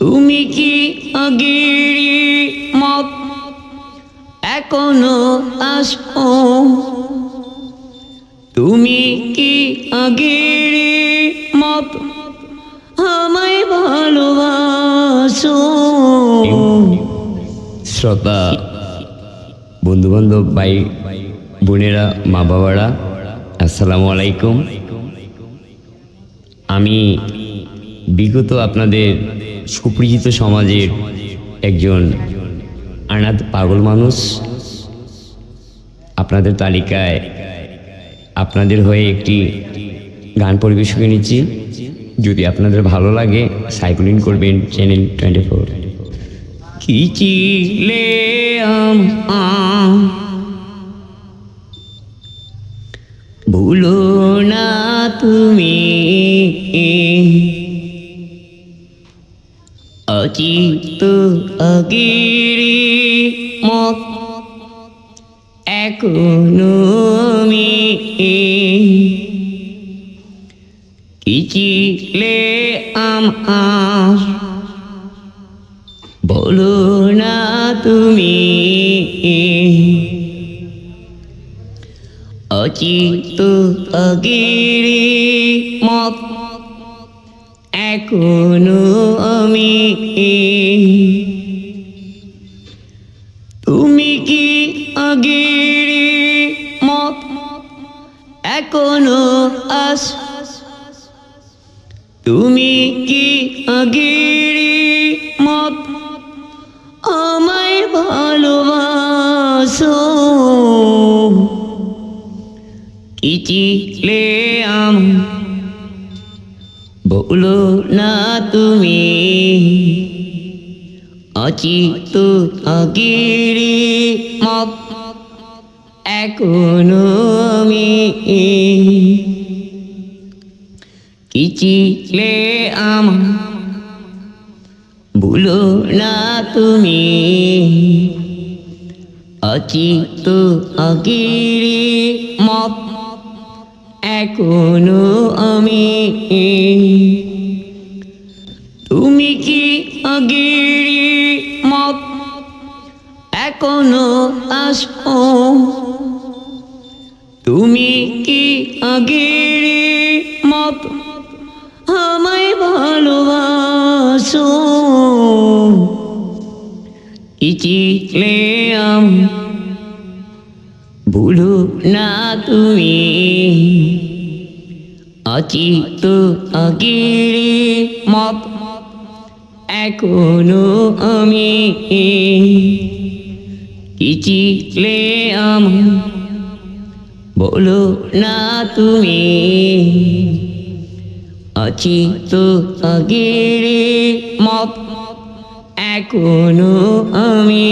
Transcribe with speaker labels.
Speaker 1: তুমি কি আগের মত এখনো আসো? তুমি কি আগের মত আমায় ভালোবাসো? শ্রোতা বন্ধুবান্ধব ভাই বোনেরা মা বাবারা আসসালামু আলাইকুম। আমি বিগত আপনাদের সুপরিচিত সমাজের একজন অনাথ পাগল মানুষ। আপনাদের তালিকায় আপনাদের হয়ে একটি গান পরিবেশন নিচ্ছি। যদি আপনাদের ভালো লাগে সাইক্লিং করবেন চ্যানেল 24। কি চিলে ভুলো না তুমি, অচিত আগের মত এখনো আমি। কি চিলে আমার বলো না তুমি, অচিত আগের মত এখনো আমি। তুমি কি আগের মত এখনো আস? তুমি কি আগের মত আমায় ভালোবাসো? কি চিলে বলো না তুমি, অচিত আগের মত এখনো আমি। কি চিলে ভুলো না তুমি, অচিত আগের মত এখনো আমি। তুমি কি আগের মত এখনো আসো? তুমি কি আগের মত আমায় ভালোবাসো? কি চিলে ভুলো না তুমি, অচিত আগের মত এখনো আমি। কি চিলে বলো না তুমি, অচিত আগের মত এখনো আমি।